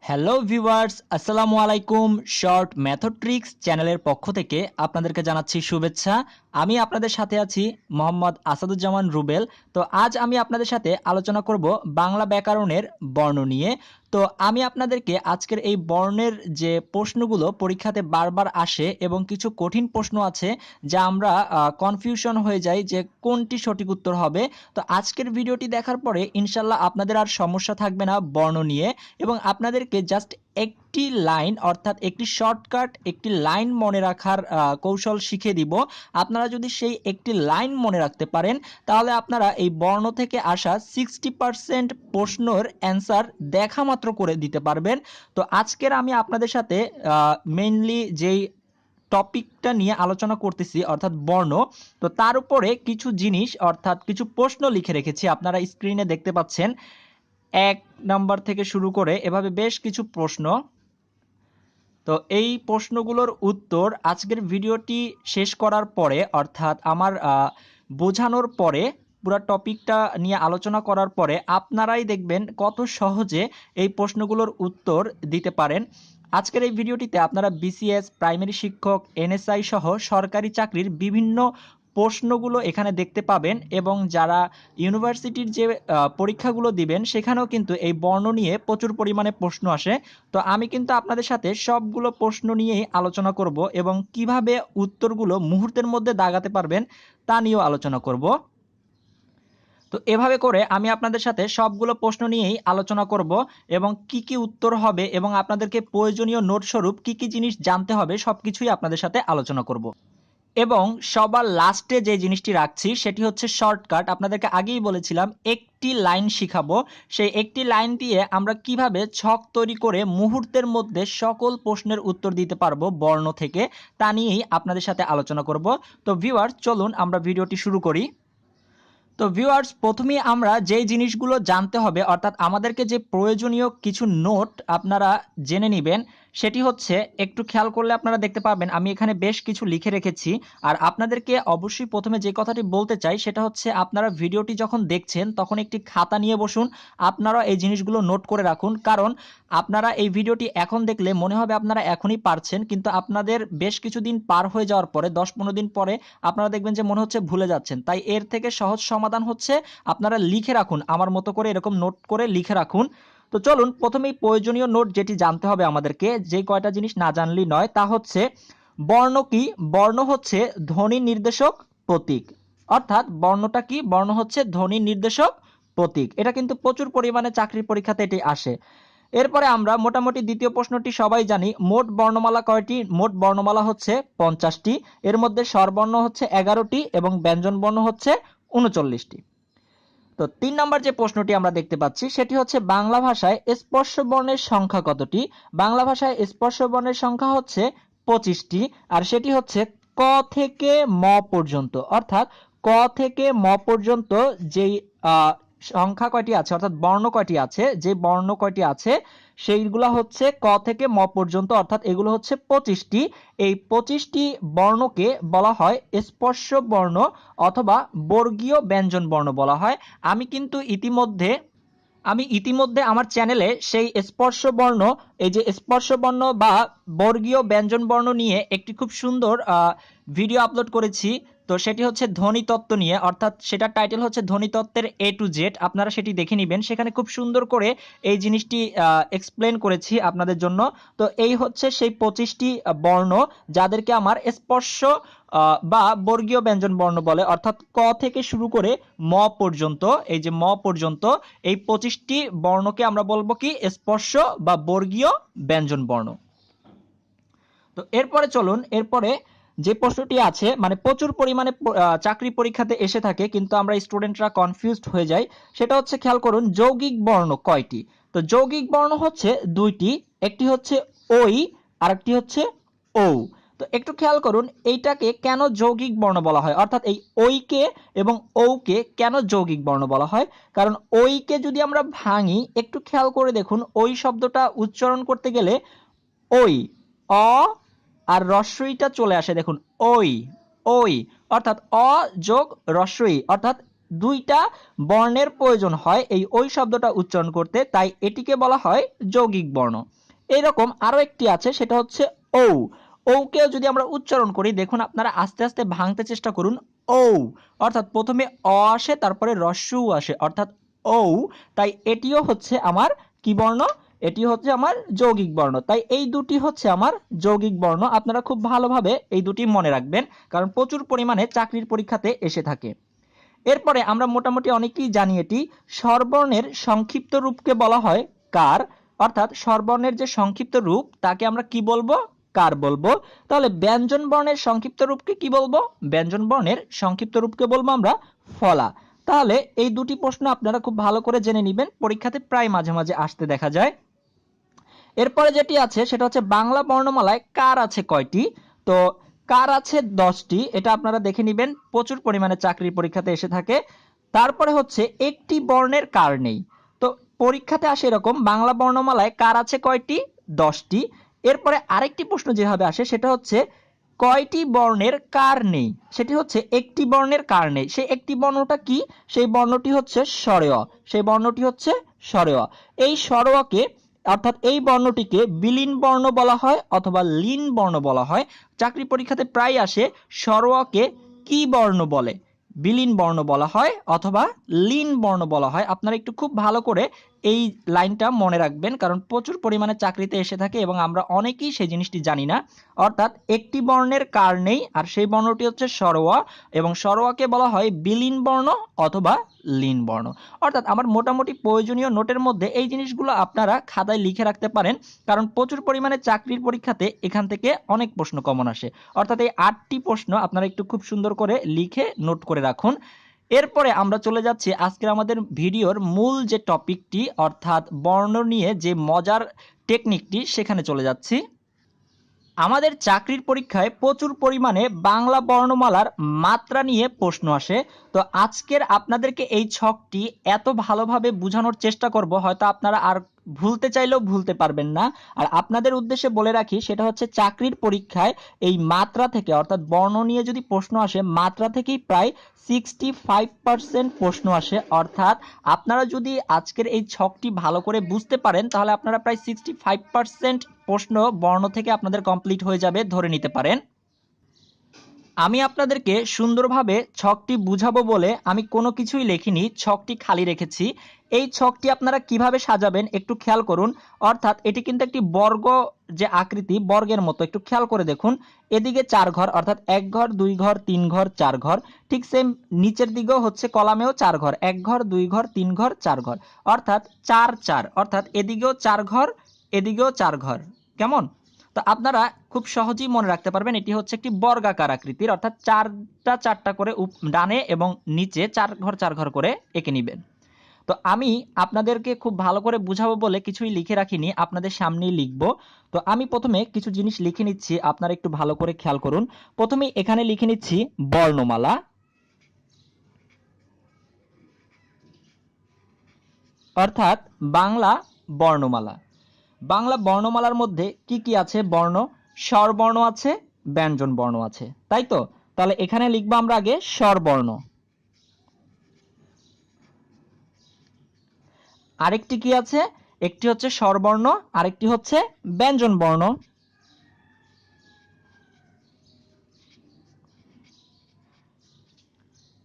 Hello viewers, আসসালামু আলাইকুম। Short method tricks চ্যানেলের পক্ষ থেকে আপনাদেরকে জানাচ্ছি শুভেচ্ছা। আমি আপনাদের সাথে আছি মোহাম্মদ আসাদুজ্জামান রুবেল। তো আজ আমি আপনাদের সাথে আলোচনা করব বাংলা ব্যাকরণের বর্ণ নিয়ে। তো আমি আপনাদেরকে আজকের এই বর্ণের যে প্রশ্নগুলো পরীক্ষাতে বারবার আসে এবং কিছু কঠিন প্রশ্ন আছে যা আমরা কনফিউশন হয়ে যাই যে কোনটি সঠিক উত্তর হবে। তো আজকের ভিডিওটি দেখার পরে ইনশাল্লাহ আপনাদের আর সমস্যা থাকবে না বর্ণ নিয়ে, এবং আপনাদেরকে জাস্ট একটি লাইন অর্থাৎ একটি শর্টকাট একটি লাইন মনে রাখার কৌশল শিখিয়ে দিব। আপনারা যদি সেই একটি লাইন মনে রাখতে পারেন তাহলে আপনারা এই বর্ণ থেকে আসা 60% প্রশ্নর অ্যান্সার দেখা মাত্র করে দিতে পারবেন। তো আজকের আমি আপনাদের সাথে মেইনলি যেই টপিকটা নিয়ে আলোচনা করতেছি অর্থাৎ বর্ণ, তো তার উপরে কিছু জিনিস অর্থাৎ কিছু প্রশ্ন লিখে রেখেছি, আপনারা স্ক্রিনে দেখতে পাচ্ছেন। 1 নাম্বার থেকে শুরু করে এভাবে বেশ কিছু প্রশ্ন। তো এই প্রশ্নগুলোর উত্তর আজকের ভিডিওটি শেষ করার পরে অর্থাৎ আমার বোঝানোর পরে পুরো টপিকটা নিয়ে আলোচনা করার পরে আপনারাই দেখবেন কত সহজে এই প্রশ্নগুলোর উত্তর দিতে পারেন। আজকের এই ভিডিওটিতে আপনারা বিসিএস, প্রাইমারি শিক্ষক, এনএসআই সহ সরকারি চাকরির বিভিন্ন প্রশ্নগুলো এখানে দেখতে পাবেন, এবং যারা ইউনিভার্সিটির যে পরীক্ষাগুলো দিবেন সেখানেও কিন্তু এই বর্ণ নিয়ে প্রচুর পরিমাণে প্রশ্ন আসে। তো আমি কিন্তু আপনাদের সাথে সবগুলো প্রশ্ন নিয়েই আলোচনা করব এবং কিভাবে উত্তরগুলো মুহূর্তের মধ্যে দাগাতে পারবেন তা নিয়েও আলোচনা করব। তো এভাবে করে আমি আপনাদের সাথে সবগুলো প্রশ্ন নিয়েই আলোচনা করব এবং কি কি উত্তর হবে এবং আপনাদেরকে প্রয়োজনীয় নোট স্বরূপ কি কি জিনিস জানতে হবে সবকিছুই আপনাদের সাথে আলোচনা করব। এবং সবার লাস্টে যে জিনিসটি রাখছি সেটি হচ্ছে শর্টকাট। আপনাদেরকে আগেই বলেছিলাম একটি লাইন শিখাবো, সেই একটি লাইন দিয়ে আমরা কিভাবে ছক তৈরি করে মুহূর্তের মধ্যে সকল প্রশ্নের উত্তর দিতে পারবো বর্ণ থেকে, তা নিয়েই আপনাদের সাথে আলোচনা করব। তো ভিউয়ার্স, চলুন আমরা ভিডিওটি শুরু করি। তো ভিউয়ার্স, প্রথমেই আমরা যেই জিনিসগুলো জানতে হবে অর্থাৎ আমাদেরকে যে প্রয়োজনীয় কিছু নোট আপনারা জেনে নেবেন সেটি হচ্ছে, একটু খেয়াল করলে আপনারা দেখতে পাবেন আমি এখানে বেশ কিছু লিখে রেখেছি। আর আপনাদেরকে অবশ্যই প্রথমে যে কথাটি বলতে চাই সেটা হচ্ছে, আপনারা ভিডিওটি যখন দেখছেন তখন একটি খাতা নিয়ে বসুন, আপনারা এই জিনিসগুলো নোট করে রাখুন। কারণ আপনারা এই ভিডিওটি এখন দেখলে মনে হবে আপনারা এখনই পারছেন, কিন্তু আপনাদের বেশ কিছুদিন পার হয়ে যাওয়ার পরে 10-15 দিন পরে আপনারা দেখবেন যে মনে হচ্ছে ভুলে যাচ্ছেন। তাই এর থেকে সহজ সমাধান হচ্ছে আপনারা লিখে রাখুন, আমার মতো করে এরকম নোট করে লিখে রাখুন। তো চলুন, প্রথমেই প্রয়োজনীয় নোট যেটি জানতে হবে আমাদেরকে, যে কয়টা জিনিস না জানলেই নয়, তা হচ্ছে বর্ণ কি। বর্ণ হচ্ছে ধ্বনি নির্দেশক প্রতীক। অর্থাৎ বর্ণটা কি? বর্ণ হচ্ছে ধ্বনি নির্দেশক প্রতীক। এটা কিন্তু প্রচুর পরিমাণে চাকরির পরীক্ষাতে এটি আসে। এরপরে আমরা মোটামুটি দ্বিতীয় প্রশ্নটি সবাই জানি, মোট বর্ণমালা কয়টি? মোট বর্ণমালা হচ্ছে 50টি। এর মধ্যে স্বরবর্ণ হচ্ছে 11টি এবং ব্যঞ্জন বর্ণ হচ্ছে 39টি। তো 3 নম্বর যে প্রশ্নটি আমরা দেখতে পাচ্ছি সেটি হচ্ছে, বাংলা ভাষায় স্পর্শ বর্ণের সংখ্যা কতটি? বাংলা ভাষায় স্পর্শ বর্ণের সংখ্যা হচ্ছে 25টি, আর সেটি হচ্ছে ক থেকে ম পর্যন্ত। অর্থাৎ ক থেকে ম পর্যন্ত যেই সংখ্যা কয়টি আছে অর্থাৎ বর্ণ কয়টি আছে, যে বর্ণ কয়টি আছে সেইগুলা হচ্ছে ক থেকে ম পর্যন্ত, অর্থাৎ এগুলো হচ্ছে 25টি। এই 25টি বর্ণকে বলা হয় স্পর্শ বর্ণ অথবা বর্গীয় ব্যঞ্জন বর্ণ বলা হয়। আমি ইতিমধ্যে আমার চ্যানেলে সেই স্পর্শ বর্ণ, এই যে স্পর্শ বর্ণ বা বর্গীয় ব্যঞ্জন বর্ণ নিয়ে একটি খুব সুন্দর ভিডিও আপলোড করেছি। তো সেটি হচ্ছে ধ্বনিতত্ত্ব নিয়ে, অর্থাৎ সেটার টাইটেল হচ্ছে ধ্বনিতত্ত্বের A to Z। আপনারা সেটি দেখে নেবেন, সেখানে খুব সুন্দর করে এই জিনিসটি এক্সপ্লেন করেছি আপনাদের জন্য। তো এই হচ্ছে সেই 25টি বর্ণ যাদেরকে আমার স্পর্শ বা বর্গীয় ব্যঞ্জন বর্ণ বলে, অর্থাৎ ক থেকে শুরু করে ম পর্যন্ত, এই যে ম পর্যন্ত এই 25টি বর্ণকে আমরা বলবো কি? স্পর্শ বা বর্গীয় ব্যঞ্জন বর্ণ। তো এরপরে চলুন, এরপরে যে প্রশ্নটি আছে, মানে প্রচুর পরিমাণে চাকরি পরীক্ষাতে এসে থাকে কিন্তু আমরা স্টুডেন্টরা কনফিউজড হয়ে যাই, সেটা হচ্ছে, খেয়াল করুন, যৌগিক বর্ণ কয়টি? তো যৌগিক বর্ণ হচ্ছে দুইটি, একটি হচ্ছে ওই আর একটি হচ্ছে ও। তো একটু খেয়াল করুন, এইটাকে কেন যৌগিক বর্ণ বলা হয়, অর্থাৎ এই ওইকে এবং ওকে কেন যৌগিক বর্ণ বলা হয়? কারণ ওইকে যদি আমরা ভাঙি, একটু খেয়াল করে দেখুন, ওই শব্দটা উচ্চারণ করতে গেলে ওই অ আর রস্বইটা চলে আসে, দেখুন ওই ওই, অর্থাৎ অ যোগ রস্বই, অর্থাৎ দুইটা বর্ণের প্রয়োজন হয় এই ওই শব্দটা উচ্চারণ করতে, তাই এটিকে বলা হয় যৌগিক বর্ণ। এইরকম আরো একটি আছে, সেটা হচ্ছে ঔ। ঔকেও যদি আমরা উচ্চারণ করি, দেখুন আপনারা আস্তে আস্তে ভাঙতে চেষ্টা করুন। ঔ অর্থাৎ প্রথমে অ আসে, তারপরে রস্যু আসে, অর্থাৎ ঔ। তাই এটিও হচ্ছে আমার কি বর্ণ? এটি হচ্ছে আমার যৌগিক বর্ণ। তাই এই দুটি হচ্ছে আমার যৌগিক বর্ণ। আপনারা খুব ভালোভাবে এই দুটি মনে রাখবেন, কারণ প্রচুর পরিমাণে চাকরির পরীক্ষাতে এসে থাকে। এরপরে আমরা মোটামুটি অনেকেই জানি এটি স্বরবর্ণের সংক্ষিপ্ত রূপকে বলা হয় কার, অর্থাৎ স্বরবর্ণের যে সংক্ষিপ্ত রূপ তাকে আমরা কি বলবো? কার বলবো। তাহলে ব্যঞ্জন বর্ণের সংক্ষিপ্ত রূপকে কি বলবো? ব্যঞ্জন বর্ণের সংক্ষিপ্ত রূপকে বলবো আমরা ফলা। তাহলে এই দুটি প্রশ্ন আপনারা খুব ভালো করে জেনে নেবেন, পরীক্ষাতে প্রায় মাঝে মাঝে আসতে দেখা যায়। এরপরে যেটি আছে সেটা হচ্ছে বাংলা বর্ণমালায় কার আছে কয়টি? তো কার আছে 10টি, এটা আপনারা দেখে নেবেন, প্রচুর পরিমাণে চাকরির পরীক্ষাতে এসে থাকে। তারপরে হচ্ছে একটি বর্ণের কার নেই। তো পরীক্ষাতে আসে এরকম বাংলা বর্ণমালায় কার আছে কয়টি? 10টি। এরপরে আরেকটি প্রশ্ন যেভাবে আসে সেটা হচ্ছে কয়টি বর্ণের কার নেই? সেটি হচ্ছে একটি বর্ণের কার নেই। সেই একটি বর্ণটা কি? সেই বর্ণটি হচ্ছে স্বরেয়। সেই বর্ণটি হচ্ছে স্বরেয়। এই স্বরেয়কে অর্থাৎ এই বর্ণটিকে বিলীন বর্ণ বলা হয় অথবা লীন বর্ণ বলা হয়। চাকরি পরীক্ষাতে প্রায় আসে স্বরেয়কে কি বর্ণ বলে? বিলীন বর্ণ বলা হয় অথবা লীন বর্ণ বলা হয়। আপনারা একটু খুব ভালো করে এই লাইনটা মনে রাখবেন, কারণ প্রচুর পরিমাণে চাকরিতে এসে থাকে এবং আমরা অনেকেই সেই জিনিসটি জানি না। অর্থাৎ একটি বর্ণের কার নেই, আর সেই বর্ণটি হচ্ছে স্বরোয়া, এবং স্বরোয়াকে বলা হয় বিলীন বর্ণ অথবা লীন বর্ণ। অর্থাৎ আমার মোটামুটি প্রয়োজনীয় নোটের মধ্যে এই জিনিসগুলো আপনারা খাতায় লিখে রাখতে পারেন, কারণ প্রচুর পরিমাণে চাকরির পরীক্ষাতে এখান থেকে অনেক প্রশ্ন কমন আসে। অর্থাৎ এই 8টি প্রশ্ন আপনারা একটু খুব সুন্দর করে লিখে নোট করে রাখুন। এরপরে আমরা চলে যাচ্ছি আজকের আমাদের ভিডিওর মূল যে টপিকটি, অর্থাৎ বর্ণ নিয়ে যে মজার টেকনিকটি, সেখানে চলে যাচ্ছি। আমাদের চাকরির পরীক্ষায় প্রচুর পরিমাণে বাংলা বর্ণমালার মাত্রা নিয়ে প্রশ্ন আসে। তো আজকের আপনাদেরকে এই ছকটি এত ভালোভাবে বোঝানোর চেষ্টা করব, হয়তো আপনারা আর ভুলতে চাইলেও ভুলতে পারবেন না। আর আপনাদের উদ্দেশ্যে বলে রাখি, সেটা হচ্ছে চাকরির পরীক্ষায় এই মাত্রা থেকে, অর্থাৎ বর্ণ নিয়ে যদি প্রশ্ন আসে, মাত্রা থেকেই প্রায় 65% প্রশ্ন আসে। অর্থাৎ আপনারা যদি আজকের এই ছকটি ভালো করে বুঝতে পারেন, তাহলে আপনারা প্রায় 65% প্রশ্ন বর্ণ থেকে আপনাদের কমপ্লিট হয়ে যাবে ধরে নিতে পারেন। আমি আপনাদেরকে সুন্দরভাবে ছকটি বুঝাবো বলে আমি কোনো কিছুই লিখিনি, ছকটি খালি রেখেছি। এই ছকটি আপনারা কিভাবে সাজাবেন একটু খেয়াল করুন। অর্থাৎ এটি কিন্তু একটি বর্গ যে আকৃতি, বর্গের মতো, একটু খেয়াল করে দেখুন। এদিকে 4 ঘর, অর্থাৎ 1 ঘর 2 ঘর 3 ঘর 4 ঘর। ঠিক সেম নিচের দিকেও হচ্ছে কলামেও 4 ঘর, 1 ঘর 2 ঘর 3 ঘর 4 ঘর, অর্থাৎ 4 4, অর্থাৎ এদিকেও 4 ঘর এদিকেও 4 ঘর। কেমন? তো আপনারা খুব সহজেই মনে রাখতে পারবেন, এটি হচ্ছে একটি বর্গাকার আকৃতির, অর্থাৎ চারটা চারটা করে ডানে এবং নিচে 4 ঘর 4 ঘর করে এঁকে নেবেন। তো আমি আপনাদেরকে খুব ভালো করে বুঝাবো বলে কিছুই লিখে রাখিনি, আপনাদের সামনেই লিখব। তো আমি প্রথমে কিছু জিনিস লিখে নিচ্ছি, আপনারা একটু ভালো করে খেয়াল করুন। প্রথমে এখানে লিখে নিচ্ছি বর্ণমালা, অর্থাৎ বাংলা বর্ণমালা। বাংলা বর্ণমালার মধ্যে কি কি আছে? বর্ণ, স্বরবর্ণ আছে, ব্যঞ্জন বর্ণ আছে, তাই তো? তাহলে এখানে লিখবো আমরা আগে স্বরবর্ণ। আরেকটি কি আছে? একটি হচ্ছে স্বরবর্ণ, আরেকটি হচ্ছে ব্যঞ্জন বর্ণ।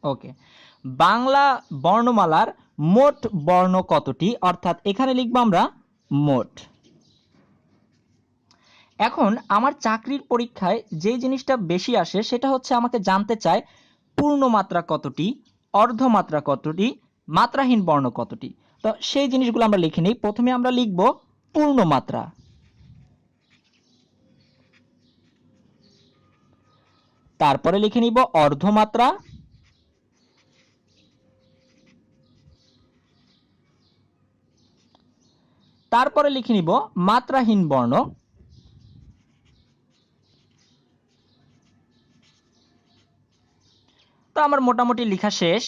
ওকে, বাংলা বর্ণমালার মোট বর্ণ কতটি? অর্থাৎ এখানে লিখবো আমরা মোট। এখন আমার চাকরির পরীক্ষায় যে জিনিসটা বেশি আসে সেটা হচ্ছে আমাকে জানতে চায় পূর্ণমাত্রা কতটি, অর্ধমাত্রা কতটি, মাত্রাহীন বর্ণ কতটি। তো সেই জিনিসগুলো আমরা লিখে নিই। প্রথমে আমরা লিখব পূর্ণমাত্রা, তারপরে লিখে নিব অর্ধমাত্রা, তারপরে লিখে নিব মাত্রাহীন বর্ণ, তো আমার মোটামুটি লেখা শেষ।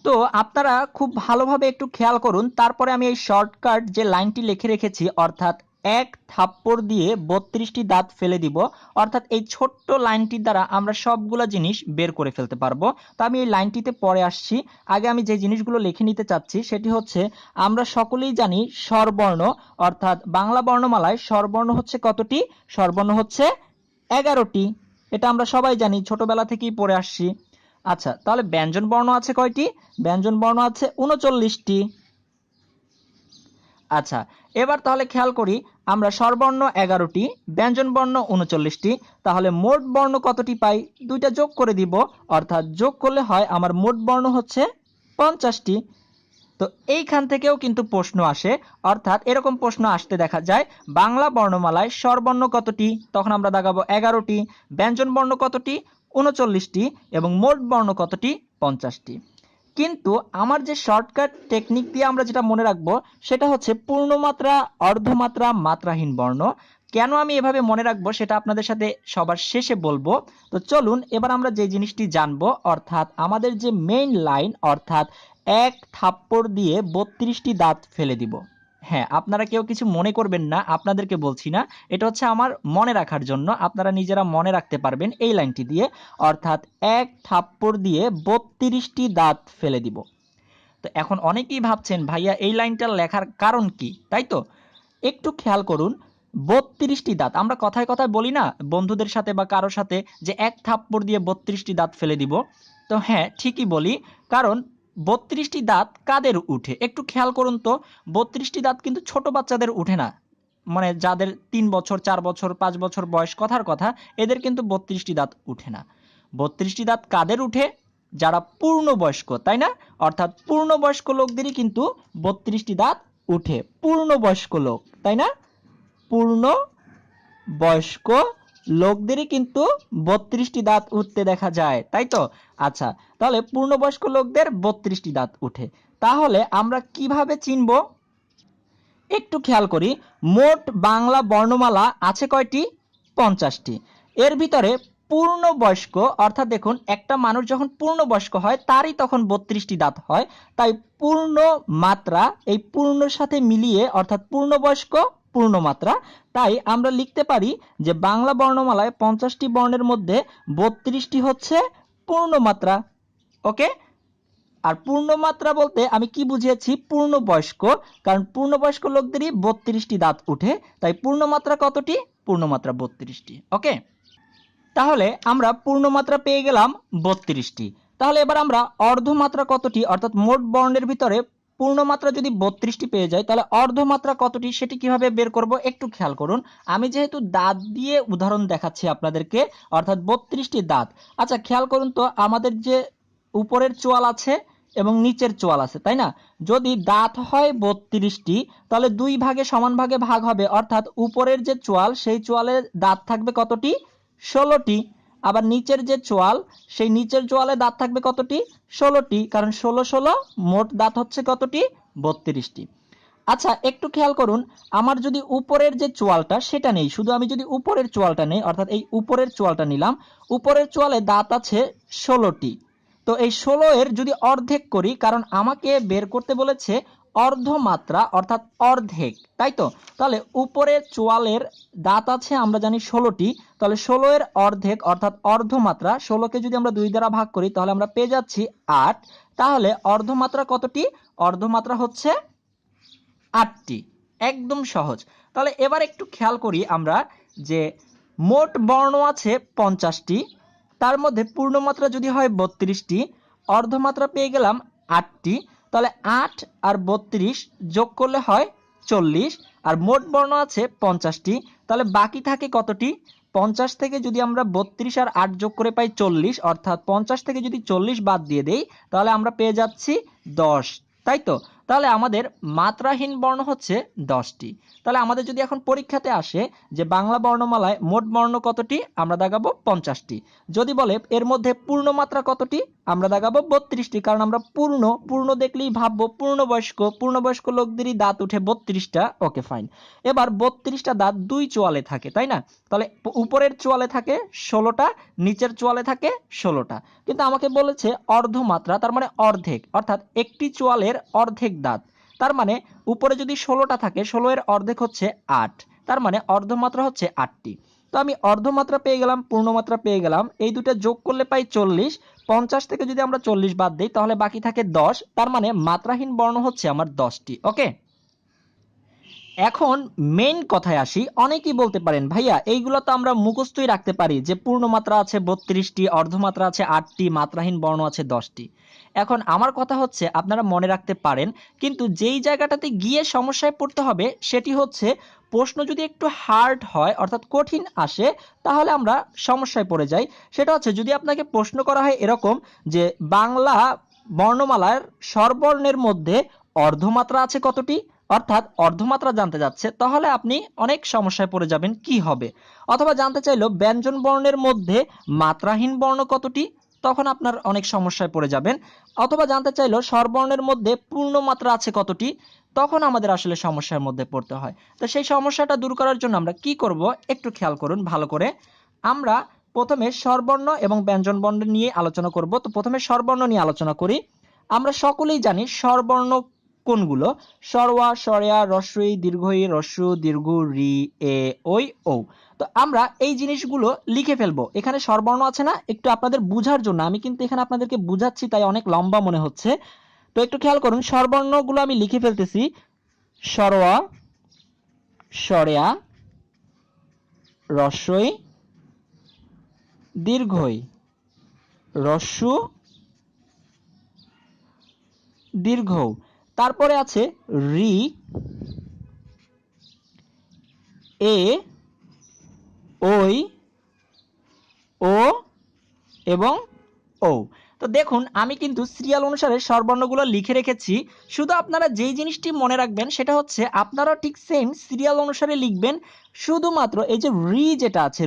তো আপনারা খুব ভালোভাবে একটু খেয়াল করুন। তারপরে আমি এই শর্টকাট যে লাইনটি লিখে রেখেছি, অর্থাৎ এক থাপ্পড় দিয়ে 32টি দাঁত ফেলে দিব। অর্থাৎ এই ছোট্ট লাইনটির দ্বারা আমরা সবগুলা জিনিস বের করে ফেলতে পারবো। তো আমি এই লাইনটিতে পরে আসছি। আগে আমি যে জিনিসগুলো লিখে নিতে চাচ্ছি সেটি হচ্ছে, আমরা সকলেই জানি স্বরবর্ণ, অর্থাৎ বাংলা বর্ণমালায় স্বরবর্ণ হচ্ছে কতটি? স্বরবর্ণ হচ্ছে 11টি। এটা আমরা সবাই জানি, ছোটবেলা থেকেই পড়ে আসছি। আচ্ছা, তাহলে ব্যঞ্জন বর্ণ আছে কয়টি? ব্যঞ্জন বর্ণ আছে 39টি। আচ্ছা, এবার তাহলে খেয়াল করি, আমরা স্বরবর্ণ 11টি, ব্যঞ্জন বর্ণ 39টি, তাহলে মোট বর্ণ কতটি পাই? দুইটা যোগ করে দিব, অর্থাৎ যোগ করলে হয় আমার মোট বর্ণ হচ্ছে 50টি। তো এইখান থেকেও কিন্তু প্রশ্ন আসে, অর্থাৎ এরকম প্রশ্ন আসতে দেখা যায়, বাংলা বর্ণমালায় স্বরবর্ণ কতটি? তখন আমরা দাগাবো 11টি। ব্যঞ্জন বর্ণ কতটি? 39টি। এবং মোট বর্ণ কতটি? 50টি। কিন্তু আমার যে শর্টকাট টেকনিক দিয়ে আমরা যেটা মনে রাখবো সেটা হচ্ছে পূর্ণমাত্রা, অর্ধমাত্রা, মাত্রাহীন বর্ণ। কেন আমি এভাবে মনে রাখবো সেটা আপনাদের সাথে সবার শেষে বলবো। তো চলুন এবার আমরা যে জিনিসটি জানবো, অর্থাৎ আমাদের যে মেইন লাইন, অর্থাৎ এক থাপ্পড় দিয়ে 32টি দাঁত ফেলে দিব। হ্যাঁ, আপনারা কেউ কিছু মনে করবেন না, আপনাদেরকে বলছি না, এটা হচ্ছে আমার মনে রাখার জন্য, আপনারা নিজেরা মনে রাখতে পারবেন এই লাইনটি দিয়ে। অর্থাৎ এক থাপ্পড় দিয়ে 32টি দাঁত ফেলে দিব। তো এখন অনেকেই ভাবছেন ভাইয়া এই লাইনটা লেখার কারণ কি, তাই তো? একটু খেয়াল করুন, 32টি দাঁত আমরা কথায় কথায় বলি না বন্ধুদের সাথে বা কারোর সাথে, যে এক থাপ্পড় দিয়ে 32টি দাঁত ফেলে দিব। তো হ্যাঁ, ঠিকই বলি, কারণ 32টি দাঁত কাদের উঠে একটু খেয়াল করুন তো। 32টি দাঁত কিন্তু ছোট বাচ্চাদের উঠে না, মানে যাদের 3 বছর, 4 বছর, 5 বছর বয়স, কথার কথা, এদের কিন্তু 32টি দাঁত উঠে না। 32টি দাঁত কাদের উঠে? যারা পূর্ণবয়স্ক, তাই না? অর্থাৎ পূর্ণবয়স্ক লোকদেরই কিন্তু 32টি দাঁত উঠে, পূর্ণবয়স্ক লোক, তাই না? পূর্ণ বয়স্ক লোকদেরই কিন্তু 32টি দাঁত উঠতে দেখা যায়, তাই তো? আচ্ছা, তাহলে পূর্ণবয়স্ক লোকদের 32টি দাঁত উঠে। তাহলে আমরা কিভাবে চিনব? একটু খেয়াল করি, মোট বাংলা বর্ণমালা আছে কয়টি? 50টি। এর ভিতরে পূর্ণবয়স্ক, অর্থাৎ দেখুন একটা মানুষ যখন পূর্ণবয়স্ক হয় তারই তখন 32টি দাঁত হয়। তাই পূর্ণ মাত্রা, এই পূর্ণর সাথে মিলিয়ে, অর্থাৎ পূর্ণবয়স্ক, পূর্ণমাত্রা, তাই আমরা লিখতে পারি যে বাংলা বর্ণমালায় 50টি বর্ণের মধ্যে 32টি হচ্ছে পূর্ণমাত্রা। ওকে? আর পূর্ণমাত্রা বলতে আমি কি বুঝিয়েছি? পূর্ণবয়স্ক, কারণ পূর্ণবয়স্ক লোকদেরই 32টি দাঁত উঠে, তাই পূর্ণমাত্রা কতটি? পূর্ণমাত্রা 32টি। ওকে, তাহলে আমরা পূর্ণমাত্রা পেয়ে গেলাম 32টি। তাহলে এবার আমরা অর্ধমাত্রা কতটি, অর্থাৎ মোট বর্ণের ভিতরে পূর্ণমাত্রা যদি 32টি পেয়ে যায়, তাহলে অর্ধমাত্রা কতটি সেটি কিভাবে বের করব? একটু খেয়াল করুন, আমি যেহেতু দাঁত দিয়ে উদাহরণ দেখাচ্ছি আপনাদেরকে, অর্থাৎ 32টি দাঁত। আচ্ছা, খেয়াল করুন তো, আমাদের যে উপরের চোয়াল আছে এবং নিচের চোয়াল আছে, তাই না? যদি দাঁত হয় 32টি, তাহলে দুই ভাগে সমান ভাগে ভাগ হবে, অর্থাৎ উপরের যে চোয়াল সেই চোয়ালের দাঁত থাকবে কতটি? 16টি। আবার নিচের যে চোয়াল সেই নিচের চোয়ালে দাঁত থাকবে কতটি? 16টি, কারণ 16 16 মোট দাঁত হচ্ছে কতটি? 32টি। আচ্ছা, একটু খেয়াল করুন, আমার যদি উপরের যে চোয়ালটা সেটা নেই, শুধু আমি যদি উপরের চোয়ালটা নেই, অর্থাৎ এই উপরের চোয়ালটা নিলাম, উপরের চোয়ালে দাঁত আছে 16টি। তো এই 16 এর যদি অর্ধেক করি, কারণ আমাকে বের করতে বলেছে অর্ধমাত্রা, অর্থাৎ অর্ধেক, তাই তো? তাহলে উপরের চোয়ালের দাঁত আছে আমরা জানি 16টি, তাহলে 16 এর অর্ধেক অর্থাৎ অর্ধমাত্রা, 16কে যদি আমরা 2 দ্বারা ভাগ করি তাহলে আমরা পেয়ে যাচ্ছি 8। তাহলে অর্ধমাত্রা কতটি? অর্ধমাত্রা হচ্ছে 8টি। একদম সহজ। তাহলে এবার একটু খেয়াল করি আমরা, যে মোট বর্ণ আছে 50টি, তার মধ্যে পূর্ণমাত্রা যদি হয় 32টি, অর্ধমাত্রা পেয়ে গেলাম 8টি। তাহলে 8 আর 32 যোগ করলে হয় 40, আর মোট বর্ণ আছে 50টি। তাহলে বাকি থাকে কতটি? 50 থেকে যদি আমরা 32 আর 8 যোগ করে পাই 40, অর্থাৎ 50 থেকে যদি 40 বাদ দিয়ে দেই তাহলে আমরা পেয়ে যাচ্ছি 10, তাই তো? তাহলে আমাদের মাত্রাহীন বর্ণ হচ্ছে 10টি। তাহলে আমাদের যদি এখন পরীক্ষাতে আসে যে বাংলা বর্ণমালায় মোট বর্ণ কতটি, আমরা দাগাবো 50টি। যদি বলে এর মধ্যে পূর্ণমাত্রা কতটি, আমরা দাগাবো 32টি, কারণ আমরা পূর্ণ পূর্ণ দেখলেই ভাববো পূর্ণবয়স্ক, পূর্ণবয়স্ক লোকদেরই দাঁত উঠে 32টা। ওকে, ফাইন। এবার 32টা দাঁত দুই চোয়ালে থাকে, তাই না? তাহলে উপরের চোয়ালে থাকে 16টা, নিচের চোয়ালে থাকে 16টা। কিন্তু আমাকে বলেছে অর্ধমাত্রা, তার মানে অর্ধেক, অর্থাৎ একটি চোয়ালের অর্ধেক দাঁত। তার মানে উপরে যদি 16টা থাকে 16 এর অর্ধেক হচ্ছে 8, তার মানে অর্ধমাত্রা হচ্ছে 8টি। তো আমি অর্ধমাত্রা পেয়ে গেলাম, পূর্ণমাত্রা পেয়ে গেলাম, এই দুটো যোগ করলে পাই 40। 50 থেকে যদি আমরা 40 বাদ দিই তাহলে বাকি থাকে 10, তার মানে মাত্রাহীন বর্ণ হচ্ছে আমার 10টি। ওকে, এখন মেইন কথায় আসি। অনেকেই বলতে পারেন ভাইয়া এইগুলো তো আমরা মুখস্থই রাখতে পারি যে পূর্ণমাত্রা আছে 32টি, অর্ধমাত্রা আছে 8টি, মাত্রাহীন বর্ণ আছে 10টি। এখন আমার কথা হচ্ছে আপনারা মনে রাখতে পারেন, কিন্তু যেই জায়গাটাতে গিয়ে সমস্যায় পড়তে হবে সেটি হচ্ছে প্রশ্ন যদি একটু হার্ড হয় অর্থাৎ কঠিন আসে তাহলে আমরা সমস্যায় পড়ে যাই। সেটা হচ্ছে যদি আপনাকে প্রশ্ন করা হয় এরকম যে বাংলা বর্ণমালার স্বরবর্ণের মধ্যে অর্ধমাত্রা আছে কতটি, অর্থাৎ অর্ধমাত্রা জানতে যাচ্ছে, তাহলে আপনি অনেক সমস্যায় পড়ে যাবেন কি হবে। অথবা জানতে চাইলো ব্যঞ্জন বর্ণের মধ্যে মাত্রাহীন বর্ণ কতটি, তখন আপনার অনেক সমস্যায় পড়ে যাবেন। অথবা জানতে চাইলো স্বরবর্ণের মধ্যে পূর্ণ মাত্রা আছে কতটি, তখন আমাদের আসলে সমস্যার মধ্যে পড়তে হয়। তো সেই সমস্যাটা দূর করার জন্য আমরা কি করব একটু খেয়াল করুন ভালো করে। আমরা প্রথমে স্বরবর্ণ এবং ব্যঞ্জন বর্ণ নিয়ে আলোচনা করব। তো প্রথমে স্বরবর্ণ নিয়ে আলোচনা করি। আমরা সকলেই জানি স্বরবর্ণ কোনগুলো: স্বরওয়া, স্বরেয়া, রস্বই, দীর্ঘই, রস্যু, দীর্ঘ, রি, এ, ওই, ও। তো আমরা এই জিনিসগুলো লিখে ফেলবো। এখানে স্বরবর্ণ আছে না, একটু আপনাদের বুঝার জন্য আমি কিন্তু এখানে আপনাদেরকে বুঝাচ্ছি, তাই অনেক লম্বা মনে হচ্ছে। তো একটু খেয়াল করুন, স্বরবর্ণগুলো আমি লিখে ফেলতেছি। স্বরওয়া, স্বরেয়া, রস্বই, দীর্ঘই, রস্যু, দীর্ঘ। তারপরে আছে রি, এ, ওই, ও এবং ও। তো দেখুন আমি কিন্তু সিরিয়াল অনুসারে স্বরবর্ণগুলো লিখে রেখেছি। শুধু আপনারা যেই জিনিসটি মনে রাখবেন সেটা হচ্ছে আপনারা ঠিক সেম সিরিয়াল অনুসারে লিখবেন। শুধুমাত্র এই যে রি যেটা আছে,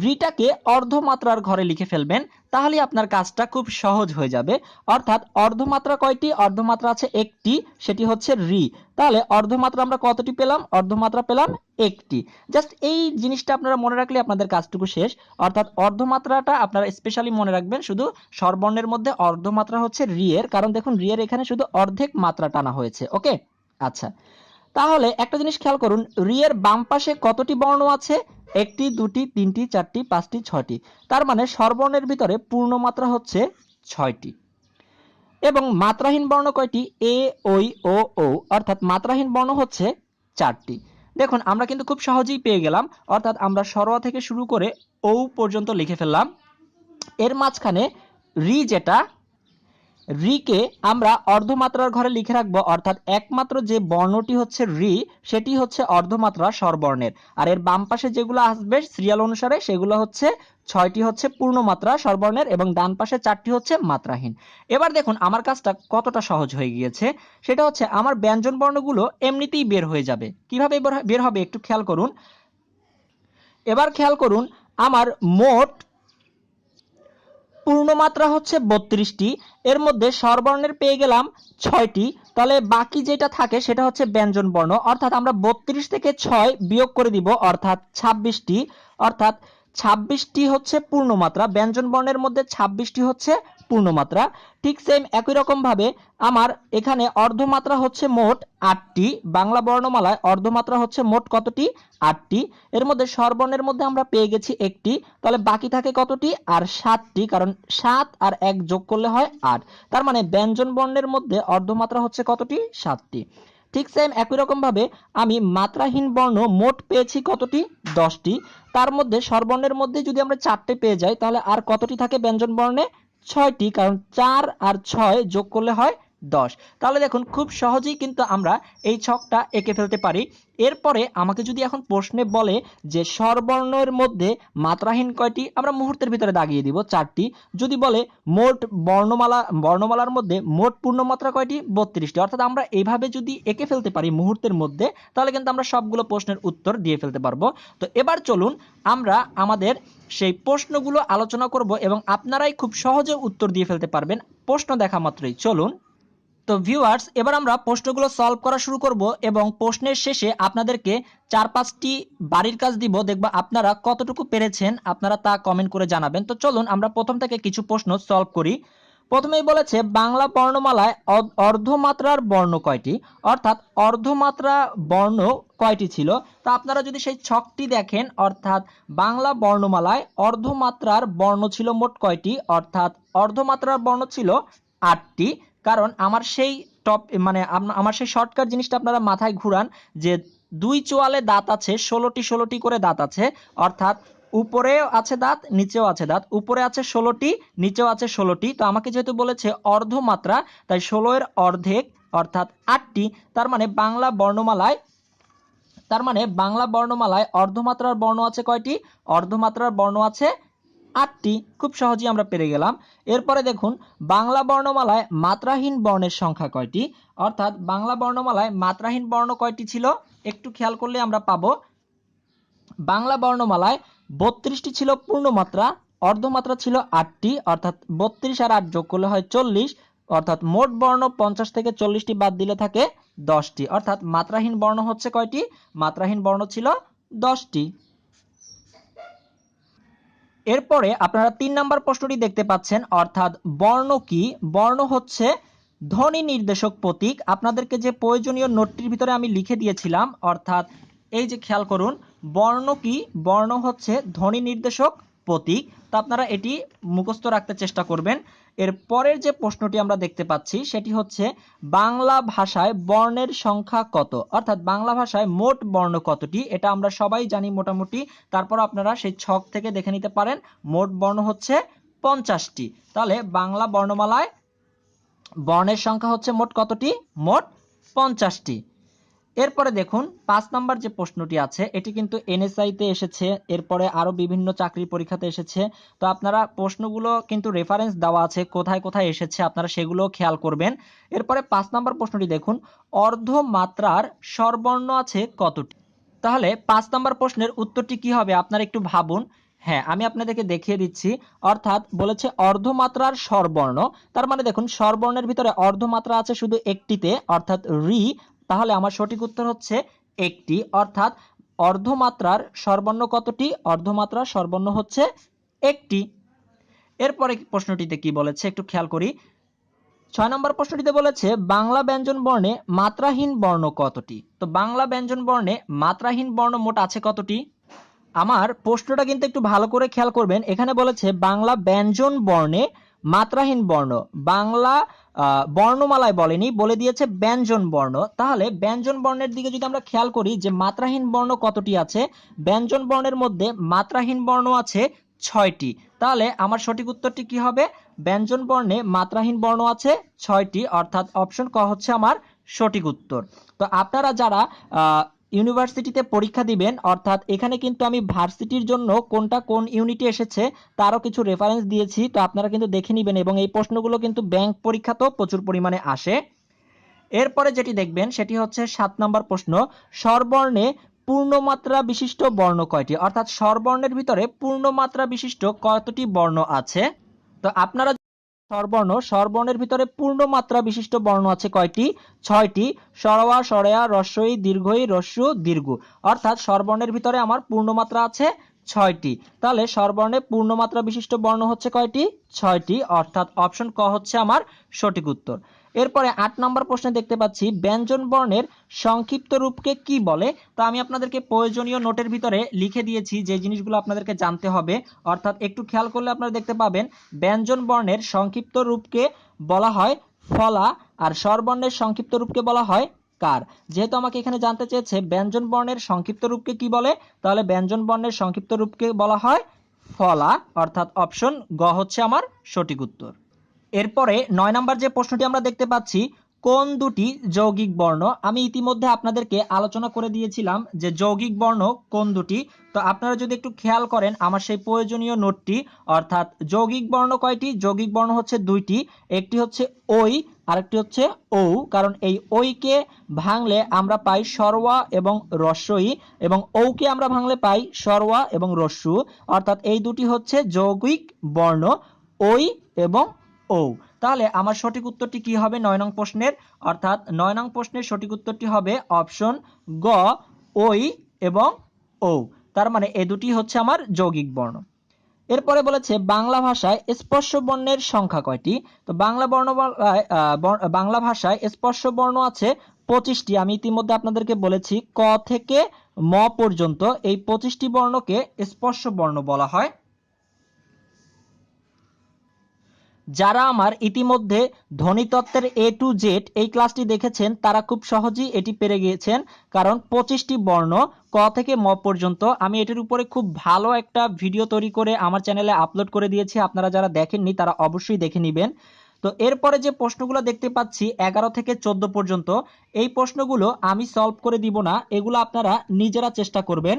রিটাকে অর্ধমাত্রার ঘরে লিখে ফেলবেন, তাহলে আপনার কাজটা খুব সহজ হয়ে যাবে। অর্থাৎ অর্ধমাত্রা কয়টি? অর্ধমাত্রা আছে একটি, সেটি হচ্ছে রি। তাহলে অর্ধমাত্রা আমরা কতটি পেলাম? অর্ধমাত্রা পেলাম একটি। জাস্ট এই জিনিসটা আপনারা মনে রাখলে আপনাদের কাজটুকু শেষ। অর্থাৎ অর্ধমাত্রাটা আপনারা স্পেশালি মনে রাখবেন, শুধু স্বরবর্ণের মধ্যে অর্ধমাত্রা হচ্ছে রি এর, কারণ দেখুন রি এর এখানে শুধু অর্ধেক মাত্রা টানা হয়েছে। ওকে, আচ্ছা, তাহলে একটা জিনিস খেয়াল করুন, রি এর বাম পাশে কতটি বর্ণ আছে? একটি, দুটি, তিনটি, চারটি, পাঁচটি, ছয়টি। তার মানে স্বরবর্ণের ভিতরে পূর্ণ মাত্রা হচ্ছে 6টি। এবং মাত্রাহীন বর্ণ কয়টি? এ, ওই, ও, ও। অর্থাৎ মাত্রাহীন বর্ণ হচ্ছে 4টি। দেখুন আমরা কিন্তু খুব সহজেই পেয়ে গেলাম। অর্থাৎ আমরা স্বরওয়া থেকে শুরু করে ও পর্যন্ত লিখে ফেললাম। এর মাঝখানে রি যেটা, রিকে আমরা অর্ধমাত্রার ঘরে লিখে রাখবো। অর্থাৎ একমাত্র যে বর্ণটি হচ্ছে রি, সেটি হচ্ছে অর্ধমাত্রা স্বরবর্ণের। আর এর বাম পাশে যেগুলো আসবে সিরিয়াল অনুসারে সেগুলো হচ্ছে 6টি হচ্ছে পূর্ণমাত্রা স্বরবর্ণের এবং ডান পাশে 4টি হচ্ছে মাত্রাহীন। এবার দেখুন আমার কাজটা কতটা সহজ হয়ে গিয়েছে। সেটা হচ্ছে আমার ব্যঞ্জন বর্ণগুলো এমনিতেই বের হয়ে যাবে। কিভাবে বের হবে একটু খেয়াল করুন। এবার খেয়াল করুন, আমার মোট পূর্ণমাত্রা হচ্ছে 32টি, এর মধ্যে স্বরবর্ণের পেয়ে গেলাম 6টি। তাহলে বাকি যেটা থাকে সেটা হচ্ছে ব্যঞ্জন বর্ণ। অর্থাৎ আমরা 32 থেকে 6 বিয়োগ করে দিব, অর্থাৎ 26টি। অর্থাৎ 26টি হচ্ছে পূর্ণমাত্রা, ব্যঞ্জন বর্ণের মধ্যে 26টি হচ্ছে পূর্ণমাত্রা। ঠিক সেম একই রকম ভাবে আমার এখানে অর্ধমাত্রা হচ্ছে মোট 8টি। বাংলা বর্ণমালায় অর্ধমাত্রা হচ্ছে মোট কতটি? 8টি। এর মধ্যে স্বরবর্ণের মধ্যে আমরা পেয়ে গেছি একটি, তাহলে বাকি থাকে কতটি? আর 7টি, কারণ 7 আর 1 যোগ করলে হয় 8। তার মানে ব্যঞ্জন বর্ণের মধ্যে অর্ধমাত্রা হচ্ছে কতটি? 7টি। ঠিক সেম একই রকম ভাবে আমি মাত্রাহীন বর্ণ মোট পেয়েছি কতটি? 10টি। তার মধ্যে স্বরবর্ণের মধ্যে যদি আমরা 4টে পেয়ে যাই তাহলে আর কতটি থাকে ব্যঞ্জন বর্ণে? 6টি, কারণ 4 আর 6 যোগ করলে হয় 10। তাহলে দেখুন খুব সহজেই কিন্তু আমরা এই ছকটা এঁকে ফেলতে পারি। এরপরে আমাকে যদি এখন প্রশ্নে বলে যে স্বরবর্ণের মধ্যে মাত্রাহীন কয়টি, আমরা মুহূর্তের ভিতরে দাগিয়ে দিব 4টি। যদি বলে মোট বর্ণমালার মধ্যে মোট পূর্ণমাত্রা কয়টি? 32টি। অর্থাৎ আমরা এইভাবে যদি এঁকে ফেলতে পারি মুহূর্তের মধ্যে, তাহলে কিন্তু আমরা সবগুলো প্রশ্নের উত্তর দিয়ে ফেলতে পারবো। তো এবার চলুন আমরা আমাদের সেই প্রশ্নগুলো আলোচনা করব এবং আপনারাই খুব সহজে উত্তর দিয়ে ফেলতে পারবেন প্রশ্ন দেখা মাত্রই। চলুন। তো ভিউয়ার্স, এবার আমরা প্রশ্নগুলো সলভ করা শুরু করব এবং প্রশ্নের শেষে আপনাদেরকে 4-5টি বাড়ির কাজ দিব। দেখবা আপনারা কতটুকু পেরেছেন, আপনারা তা কমেন্ট করে জানাবেন। তো চলুন আমরা প্রথম থেকে কিছু প্রশ্ন সলভ করি। প্রথমেই বলেছে বাংলা বর্ণমালায় অর্ধমাত্রার বর্ণ কয়টি, অর্থাৎ অর্ধমাত্রা বর্ণ কয়টি ছিল। তো আপনারা যদি সেই ছকটি দেখেন, অর্থাৎ বাংলা বর্ণমালায় অর্ধমাত্রার বর্ণ ছিল মোট কয়টি, অর্থাৎ অর্ধমাত্রার বর্ণ ছিল 8টি। কারণ আমার সেই আমার সেই শর্টকাট জিনিসটা আপনারা মাথায় ঘুরান যে 2 চোয়ালে দাঁত আছে, 16টি 16টি করে দাঁত আছে, অর্থাৎ উপরেও আছে দাঁত, নিচেও আছে দাঁত, উপরে আছে 16টি, নিচেও আছে 16টি। তো আমাকে যেহেতু বলেছে অর্ধমাত্রা, তাই 16 এর অর্ধেক অর্থাৎ 8টি। বাংলা বর্ণমালায় অর্ধমাত্রার বর্ণ আছে কয়টি? অর্ধমাত্রার বর্ণ আছে 8টি। খুব সহজেই আমরা পেরে গেলাম। এরপরে দেখুন বাংলা বর্ণমালায় মাত্রাহীন বর্ণের সংখ্যা কয়টি, অর্থাৎ বাংলা বর্ণমালায় মাত্রাহীন বর্ণ কয়টি ছিল একটু খেয়াল করলে আমরা পাবো বাংলা বর্ণমালায় 32টি ছিল পূর্ণমাত্রা, অর্ধমাত্রা ছিল 8টি, অর্থাৎ 32 আর 8 যোগ করলে হয় 40, অর্থাৎ মোট বর্ণ 50 থেকে 40টি বাদ দিলে থাকে 10টি, অর্থাৎ মাত্রাহীন বর্ণ হচ্ছে কয়টি? মাত্রাহীন বর্ণ ছিল 10টি। এরপরে আপনারা 3 নাম্বার প্রশ্নটি দেখতে পাচ্ছেন, অর্থাৎ বর্ণ কি? বর্ণ হচ্ছে ধ্বনি নির্দেশক প্রতীক। আপনাদেরকে যে প্রয়োজনীয় নোটটির ভিতরে আমি লিখে দিয়েছিলাম, অর্থাৎ এই যে খেয়াল করুন, বর্ণ কি? বর্ণ হচ্ছে ধ্বনি নির্দেশক প্রতীক। তো আপনারা এটি মুখস্থ রাখতে চেষ্টা করবেন। এর পরের যে প্রশ্নটি আমরা দেখতে পাচ্ছি সেটি হচ্ছে বাংলা ভাষায় বর্ণের সংখ্যা কত, অর্থাৎ বাংলা ভাষায় মোট বর্ণ কতটি? এটা আমরা সবাই জানি মোটামুটি, তারপর আপনারা সেই ছক থেকে দেখে নিতে পারেন। মোট বর্ণ হচ্ছে 50টি। তাহলে বাংলা বর্ণমালায় বর্ণের সংখ্যা হচ্ছে মোট কতটি? মোট 50টি। এরপরে দেখুন 5 নাম্বার যে প্রশ্নটি আছে এটি কিন্তু এনএসআই তে এসেছে, এরপরে আরো বিভিন্ন চাকরির পরীক্ষাতে এসেছে। তো আপনারা প্রশ্নগুলো কিন্তু রেফারেন্স দেওয়া আছে, কোথায় কোথায় এসেছে আপনারা সেগুলো খেয়াল করবেন। এরপরে 5 নাম্বার প্রশ্নটি দেখুন, অর্ধমাত্রার স্বরবর্ণ আছে কতটি? তাহলে 5 নাম্বার প্রশ্নের উত্তরটি কি হবে আপনারা একটু ভাবুন। হ্যাঁ, আমি আপনাদেরকে দেখিয়ে দিচ্ছি। অর্থাৎ বলেছে অর্ধমাত্রার স্বরবর্ণ, তার মানে দেখুন স্বরবর্ণের ভিতরে অর্ধমাত্রা আছে শুধু একটিতে, অর্থাৎ রি। তাহলে আমার সঠিক উত্তর হচ্ছে একটি, অর্থাৎ অর্ধমাত্রার স্বরবর্ণ কতটি? অর্ধমাত্রার স্বরবর্ণ হচ্ছে একটি। এরপরে প্রশ্নটিতে কি বলেছে একটু খেয়াল করি। 6 নম্বর প্রশ্নটিতে বলেছে বাংলা ব্যঞ্জন বর্ণে মাত্রাহীন বর্ণ কতটি? তো বাংলা ব্যঞ্জন বর্ণে মাত্রাহীন বর্ণ মোট আছে কতটি? আমার প্রশ্নটা কিন্তু একটু ভালো করে খেয়াল করবেন। এখানে বলেছে বাংলা ব্যঞ্জন বর্ণে মাত্রাহীন বর্ণ, বাংলা বর্ণমালায় বলেনি, বলে দিয়েছে ব্যঞ্জন বর্ণ। তাহলে ব্যঞ্জন বর্ণের দিকে যদি আমরা খেয়াল করি যে মাত্রাহীন বর্ণ কতটি আছে, ব্যঞ্জন বর্ণের মধ্যে মাত্রাহীন বর্ণ আছে 6টি। তাহলে আমার সঠিক উত্তরটি কি হবে? ব্যঞ্জন বর্ণে মাত্রাহীন বর্ণ আছে 6টি, অর্থাৎ অপশন ক হচ্ছে আমার সঠিক উত্তর। তো আপনারা যারা ইউনিভার্সিটিতে পরীক্ষা দিবেন, অর্থাৎ এখানে কিন্তু আমি ভার্সিটির জন্য কোনটা কোন ইউনিটে এসেছে তারও কিছু রেফারেন্স দিয়েছি, তো আপনারা কিন্তু দেখে নেবেন, এবং এই প্রশ্নগুলো কিন্তু ব্যাংক পরীক্ষাতেও প্রচুর পরিমাণে আসে। এরপরে যেটি দেখবেন সেটি হচ্ছে 7 নম্বর প্রশ্ন, স্বরবর্ণে পূর্ণমাত্রা বিশিষ্ট বর্ণ কয়টি? অর্থাৎ স্বরবর্ণের ভিতরে পূর্ণমাত্রা বিশিষ্ট কতটি বর্ণ আছে? তো আপনারা স্বরবর্ণের ভিতরে পূর্ণমাত্রা বিশিষ্ট বর্ণ আছে কয়টি? 6টি। সরওয়া, সরেয়া, রস্বই, দীর্ঘই, রস্যু, দীর্ঘ। অর্থাৎ স্বরবর্ণের ভিতরে আমার পূর্ণমাত্রা আছে 6টি। তাহলে স্বরবর্ণে পূর্ণমাত্রা বিশিষ্ট বর্ণ হচ্ছে কয়টি? 6টি, অর্থাৎ অপশন ক হচ্ছে আমার সঠিক উত্তর। এরপরে 8 নম্বর প্রশ্নে দেখতে পাচ্ছি ব্যঞ্জন বর্ণের সংক্ষিপ্ত রূপকে কি বলে? তো আমি আপনাদেরকে প্রয়োজনীয় নোটের ভিতরে লিখে দিয়েছি যে জিনিসগুলো আপনাদেরকে জানতে হবে, অর্থাৎ একটু খেয়াল করলে আপনারা দেখতে পাবেন ব্যঞ্জন বর্ণের সংক্ষিপ্ত রূপকে বলা হয় ফলা, আর স্বরবর্ণের সংক্ষিপ্ত রূপকে বলা হয় কার। যেহেতু আমাকে এখানে জানতে চেয়েছে ব্যঞ্জন বর্ণের সংক্ষিপ্ত রূপকে কি বলে, তাহলে ব্যঞ্জন বর্ণের সংক্ষিপ্ত রূপকে বলা হয় ফলা, অর্থাৎ অপশন গ হচ্ছে আমার সঠিক উত্তর। এরপরে 9 নাম্বার যে প্রশ্নটি আমরা দেখতে পাচ্ছি, কোন দুটি যৌগিক বর্ণ? আমি ইতিমধ্যে আপনাদেরকে আলোচনা করে দিয়েছিলাম যে যৌগিক বর্ণ কোন দুটি। তো আপনারা যদি একটু খেয়াল করেন আমার সেই প্রয়োজনীয় নোটটি, অর্থাৎ যৌগিক বর্ণ কয়টি? যৌগিক বর্ণ হচ্ছে 2টি, একটি হচ্ছে ওই, আরেকটি হচ্ছে ঔ। কারণ এই ওইকে ভাঙলে আমরা পাই সরওয়া এবং রস্বই, এবং ঔকে আমরা ভাঙলে পাই সরওয়া এবং রস্যু, অর্থাৎ এই দুটি হচ্ছে যৌগিক বর্ণ, ওই এবং ও। তাহলে আমার সঠিক উত্তরটি কি হবে 9 নং প্রশ্নের? অর্থাৎ 9 নং প্রশ্নের সঠিক উত্তরটি হবে অপশন গ, ওই এবং ও। তার মানে এই দুটি হচ্ছে আমার যৌগিক বর্ণ। এরপরে বলেছে বাংলা ভাষায় স্পর্শ বর্ণের সংখ্যা কয়টি? তো বাংলা ভাষায় স্পর্শ বর্ণ আছে 25টি। আমি ইতিমধ্যে আপনাদেরকে বলেছি ক থেকে ম পর্যন্ত এই 25টি বর্ণকে স্পর্শ বর্ণ বলা হয়। যারা আমার ইতিমধ্যে ধ্বনিতত্ত্বের A to Z এই ক্লাসটি দেখেছেন তারা খুব সহজেই এটি পেরে গিয়েছেন, কারণ 25টি বর্ণ ক থেকে ম পর্যন্ত আমি এটির উপরে খুব ভালো একটা ভিডিও তৈরি করে আমার চ্যানেলে আপলোড করে দিয়েছি। আপনারা যারা দেখেননি তারা অবশ্যই দেখে নেবেন। তো এরপরে যে প্রশ্নগুলো দেখতে পাচ্ছি 11 থেকে 14 পর্যন্ত, এই প্রশ্নগুলো আমি সলভ করে দিব না, এগুলো আপনারা নিজেরা চেষ্টা করবেন।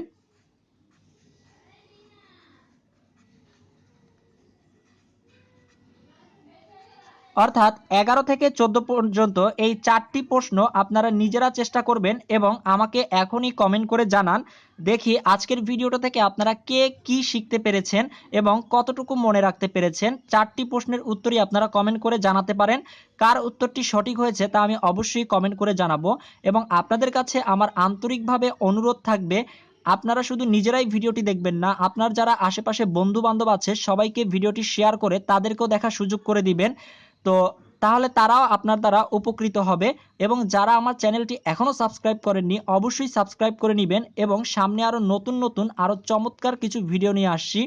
অর্থাৎ 11 থেকে 14 পর্যন্ত এই 4টি প্রশ্ন আপনারা নিজেরা চেষ্টা করবেন এবং আমাকে এখনই কমেন্ট করে জানান, দেখি আজকের ভিডিওটা থেকে আপনারা কে কি শিখতে পেরেছেন এবং কতটুকু মনে রাখতে পেরেছেন। 4টি প্রশ্নের উত্তরই আপনারা কমেন্ট করে জানাতে পারেন। কার উত্তরটি সঠিক হয়েছে তা আমি অবশ্যই কমেন্ট করে জানাবো। এবং আপনাদের কাছে আমার আন্তরিকভাবে অনুরোধ থাকবে, আপনারা শুধু নিজেরাই ভিডিওটি দেখবেন না, আপনার যারা আশেপাশে বন্ধু বান্ধব আছে সবাইকে ভিডিওটি শেয়ার করে তাদেরকেও দেখার সুযোগ করে দিবেন। তো তাহলে তারাও আপনার দ্বারা উপকৃত হবে। এবং যারা আমার চ্যানেলটি এখনও সাবস্ক্রাইব করেননি অবশ্যই সাবস্ক্রাইব করে নেবেন, এবং সামনে আরও নতুন নতুন আরও চমৎকার কিছু ভিডিও নিয়ে আসছি।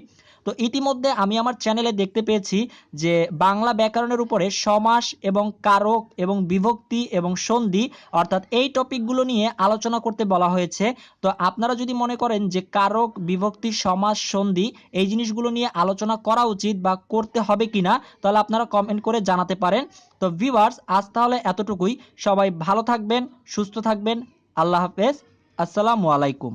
তো ইতিমধ্যে আমি আমার চ্যানেলে দেখতে পেয়েছি যে বাংলা ব্যাকরণের উপরে সমাস এবং কারক এবং বিভক্তি এবং সন্ধি অর্থাৎ এই টপিকগুলো নিয়ে আলোচনা করতে বলা হয়েছে। তো আপনারা যদি মনে করেন যে কারক বিভক্তি সমাস সন্ধি এই জিনিসগুলো নিয়ে আলোচনা করা উচিত বা করতে হবে কিনা, তাহলে আপনারা কমেন্ট করে জানাতে পারেন। তো ভিউয়ার্স, আজ তাহলে এতটুকুই। সবাই ভালো থাকবেন, সুস্থ থাকবেন। আল্লাহ হাফেজ। আসসালামু আলাইকুম।